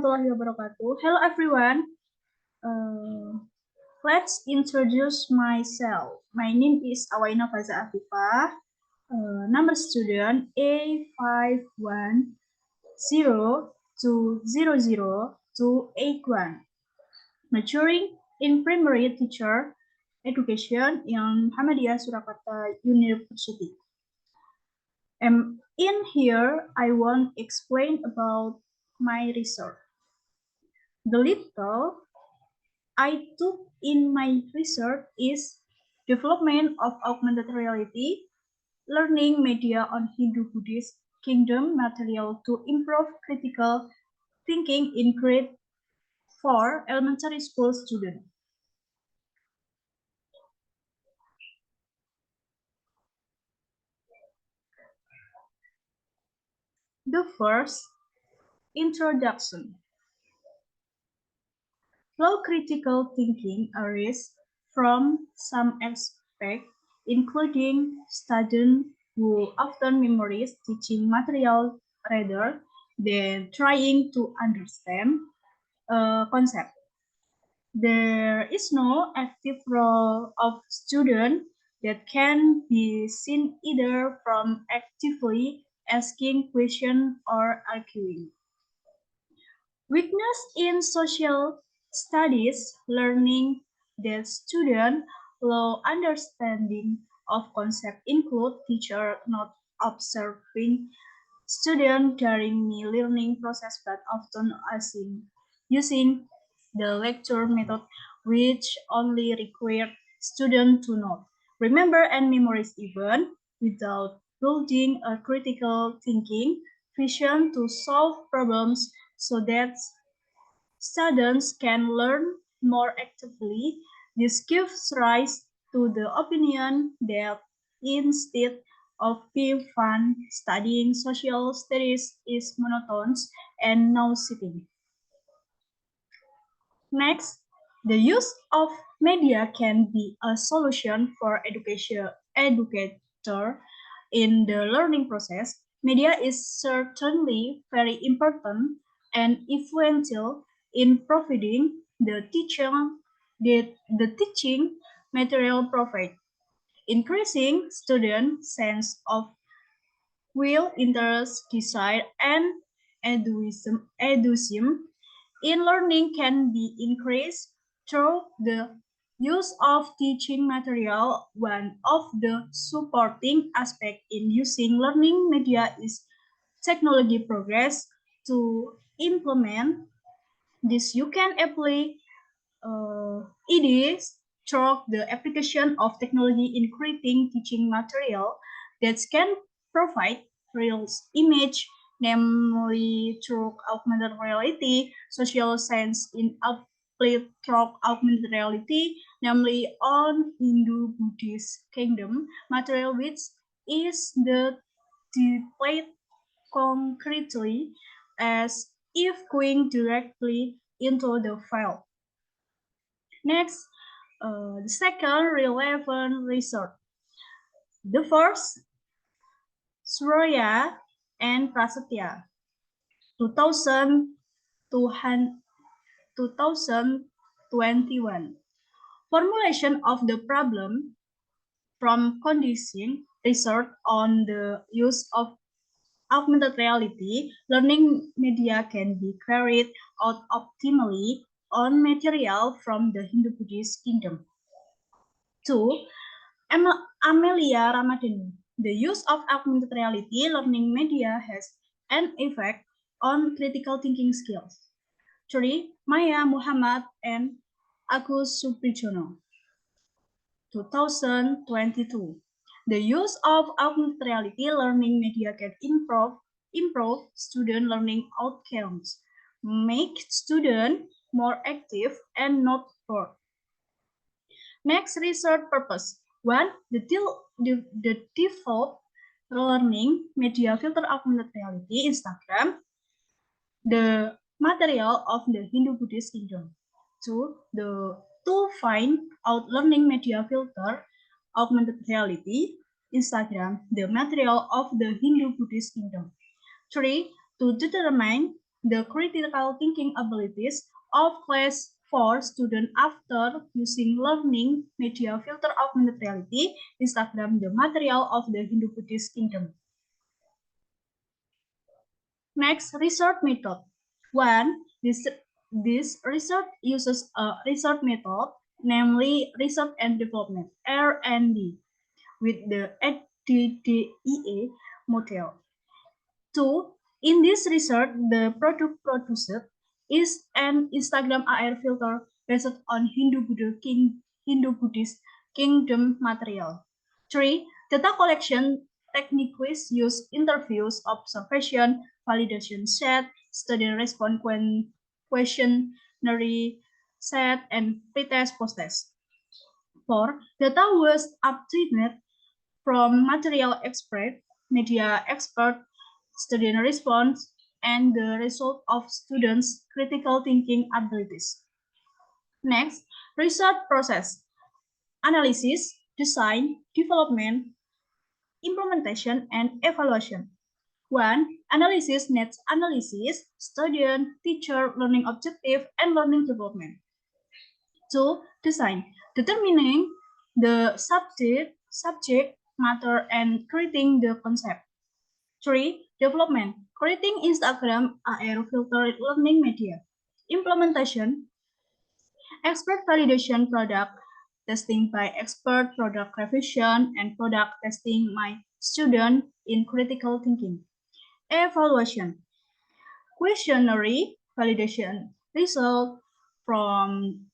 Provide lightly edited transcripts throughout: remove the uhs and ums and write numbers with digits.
Warahmatullahi wabarakatuh. Hello everyone. Let's introduce myself. My name is Awaina Faza Afifah. Number student A510200281. Maturing in primary teacher education in Muhammadiyah Surakarta University. In here, I want to explain about my research. The little I took in my research is development of augmented reality, learning media on Hindu-Buddhist kingdom material to improve critical thinking in grade 4 elementary school student. The first, introduction. Low critical thinking arises from some aspects, including students who often memorize teaching material rather than trying to understand a concept. There is no active role of student that can be seen either from actively asking questions or arguing. Weakness in social studies learning that student low understanding of concept include teacher not observing student during the learning process but often using the lecture method which only require student to note, remember and memorize even without building a critical thinking vision to solve problems so that students can learn more actively. This gives rise to the opinion that instead of being fun, studying social studies is monotonous and nauseating. Next, the use of media can be a solution for educator in the learning process. Media is certainly very important and influential in providing the teaching material profit, increasing student sense of will, interest, desire, and enthusiasm in learning can be increased through the use of teaching material. One of the supporting aspects in using learning media is technology progress. To implement this, you can apply it is through the application of technology in creating teaching material that can provide real image, namely through augmented reality, social science in applied through augmented reality, namely on Hindu-Buddhist kingdom material, which is the displayed concretely as if going directly into the file. Next, the second relevant research. The first, Surya and Prasetya, 2000, 2021. Formulation of the problem from condition research on the use of augmented reality, learning media can be carried out optimally on material from the Hindu-Buddhist kingdom. 2. Amelia Ramadhani. The use of augmented reality learning media has an effect on critical thinking skills. 3. Maya Muhammad and Agus Suprijono. 2022. The use of augmented reality learning media can improve student learning outcomes, make students more active and not bored. Next, research purpose. 1. The default learning media filter augmented reality Instagram, the material of the Hindu-Buddhist kingdom. 2. To find out learning media filter augmented reality Instagram, the material of the Hindu-Buddhist kingdom. 3. To determine the critical thinking abilities of class 4 students after using learning media filter augmented reality, Instagram, the material of the Hindu Buddhist kingdom. Next, research method. One, this research uses a research method, namely research and development, R&D, with the ADDEA model. Two, in this research, the product produced is an Instagram AR filter based on Hindu Buddhist kingdom material. Three, data collection techniques use interviews, observation, validation set, study response questionnaire set, and pretest post-test. Four, data was obtained from material expert, media expert, student response, and the result of students' critical thinking abilities. Next, research process, analysis, design, development, implementation, and evaluation. One, analysis needs analysis, student, teacher, learning objective, and learning development. Two, design, determining the subject matter, and creating the concept. Three, development, creating Instagram AR filtered learning media. Implementation, expert validation product testing by expert, product revision, and product testing by student in critical thinking. Evaluation, questionnaire validation result from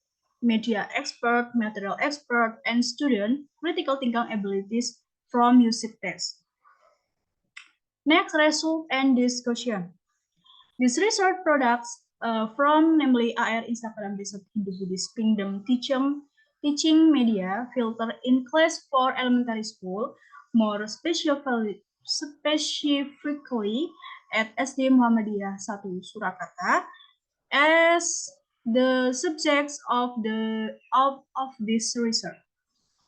media expert, material expert, and student critical thinking abilities from usage test. Next, result and discussion. These research products from namely AR Instagram based Hindu Buddhist Kingdom teaching media filter in class 4 elementary school, more specifically at SD Muhammadiyah 1 Surakarta, as the subjects of this research.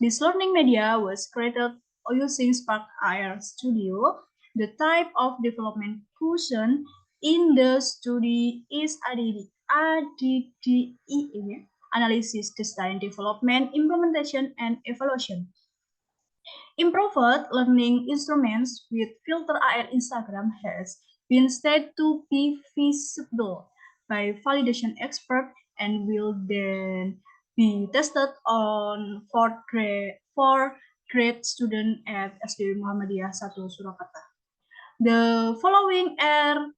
This learning media was created using Spark AR Studio. The type of development chosen in the study is ADDEA, analysis, design, development, implementation, and evaluation. Improved learning instruments with filter AR Instagram has been said to be feasible by validation expert and will then be tested on fourth grade student at SD Muhammadiyah 1 Surakarta. The following are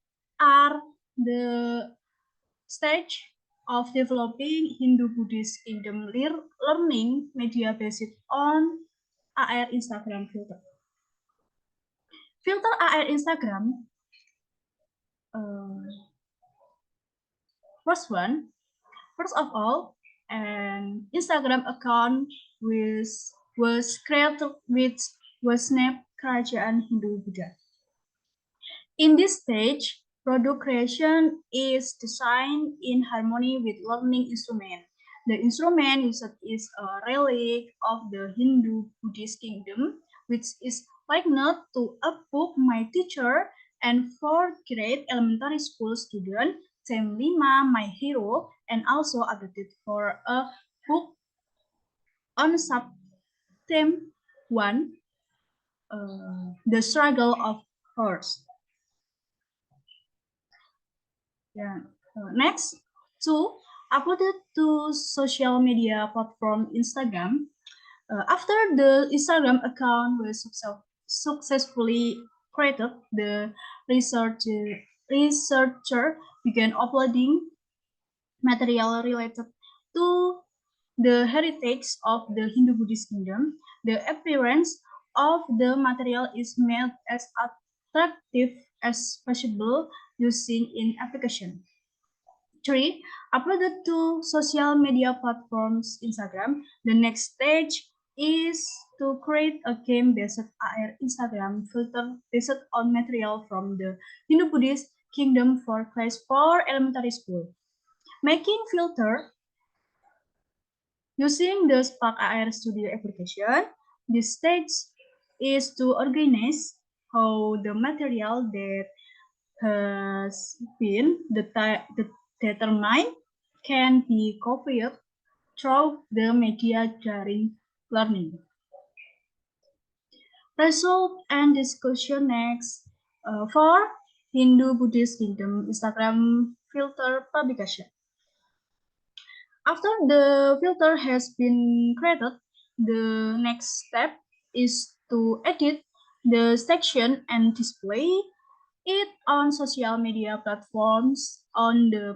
the stage of developing Hindu Buddhist kingdom learning media based on AR Instagram filter. Filter AR Instagram. First of all, an Instagram account was created with name Kerajaan Hindu Buddha. In this stage, product creation is designed in harmony with learning instrument. The instrument used is a relic of the Hindu Buddhist kingdom, which is likened to a book my teacher and fourth grade elementary school student, Tem 5, My Hero, and also adapted for a book on sub-theme 1, The Struggle of Horse. Yeah. Next, two, uploaded to social media platform Instagram. After the Instagram account was successfully created, the researcher began uploading material related to the heritage of the Hindu Buddhist kingdom. The appearance of the material is made as attractive as possible using in application. Three, uploaded to social media platforms Instagram. The next stage is to create a game-based AR Instagram filter based on material from the Hindu Buddhist kingdom for class 4 elementary school. Making filter using the Spark AR Studio application. This stage is to organize how the material that has been determined can be copied through the media during learning. Result and discussion next for Hindu Buddhist Kingdom Instagram filter publication. After the filter has been created, the next step is to edit the section and display it on social media platforms on the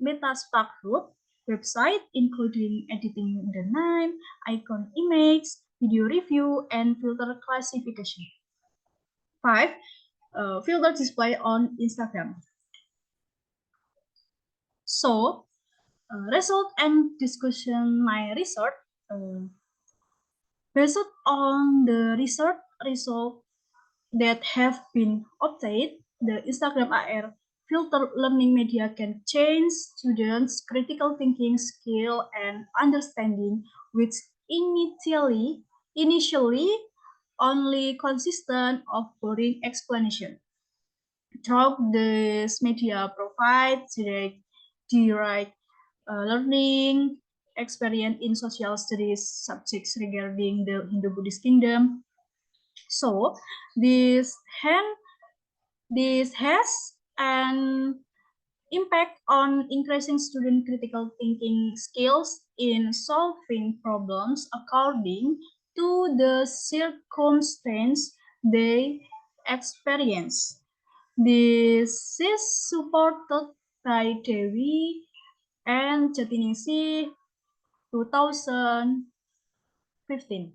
Metaspark group website, including editing the name, icon image, video review, and filter classification. 5. Filter display on Instagram. So, result and discussion my research. Based on the research result that have been obtained, the Instagram AR filter learning media can change students' critical thinking skill and understanding, which initially only consistent of boring explanation. Through this media provides direct learning experience in social studies subjects regarding the Hindu-Buddhist kingdom. So this has an impact on increasing student critical thinking skills in solving problems according to the circumstance they experience. This is supported by Dewi and Jatinisi 2015.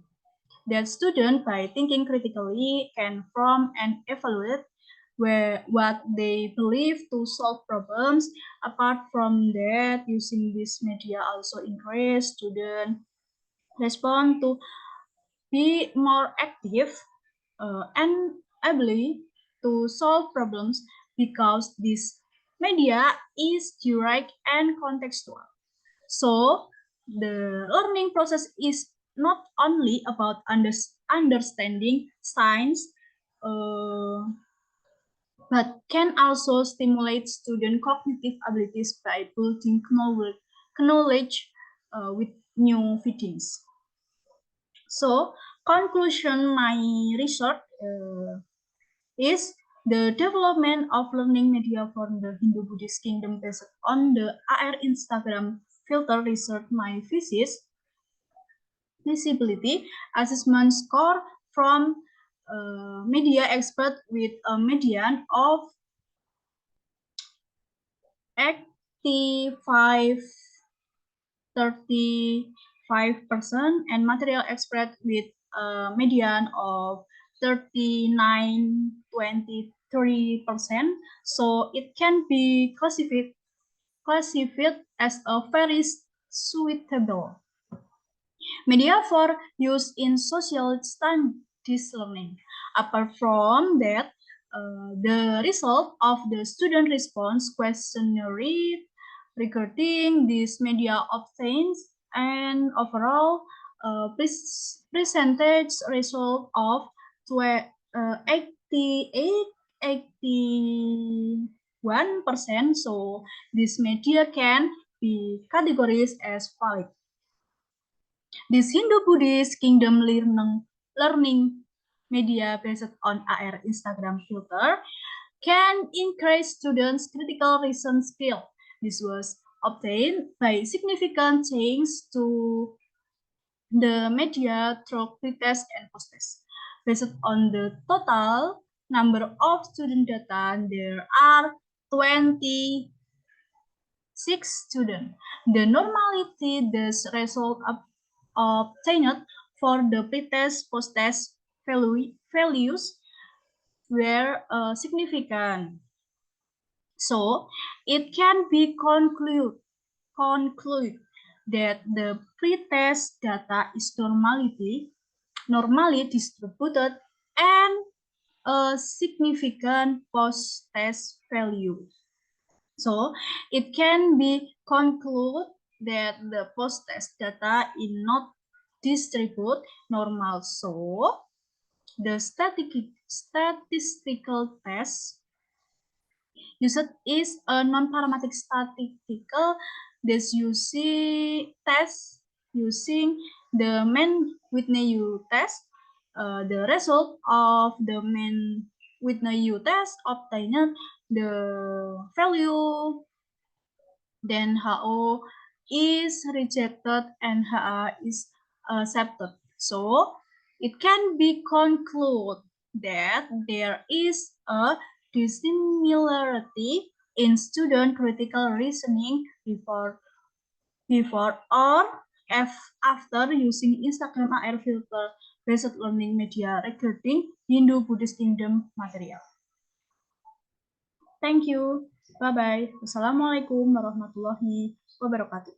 That students, by thinking critically, can form and evaluate what they believe to solve problems. Apart from that, using this media also encourage students respond to be more active and ability to solve problems because this media is direct and contextual. So the learning process is not only about understanding science, but can also stimulate student cognitive abilities by building knowledge with new findings. So conclusion my research is the development of learning media for the Hindu-Buddhist kingdom based on the AR Instagram filter research my thesis visibility assessment score from media expert with a median of 85 35% and material expert with a median of 39.23%. So it can be classified as a very suitable media for use in social studies learning. Apart from that, the result of the student response questionnaire regarding this media obtains and overall percentage result of 88, 81%. So this media can be categorized as valid. This Hindu-Buddhist kingdom learning media based on AR Instagram filter can increase students' critical reason skill. This was obtained by significant change to the media through pretest and post-test. Based on the total number of student data, there are 26 students. The normality this result obtained for the pretest post-test values were significant. So it can be conclude that the pretest data is normally distributed and a significant post-test value. So it can be concluded that the post-test data is not distribute normal. So the statistical test Used is a non-parametric statistical that's using test using the main Whitney U test. The result of the main Whitney U test obtained the value, then HO is rejected and HA is accepted. So it can be concluded that there is a dissimilarity in student critical reasoning before or after using Instagram AR filter based learning media regarding Hindu Buddhist kingdom material. Thank you. Bye bye. Wassalamualaikum warahmatullahi wabarakatuh.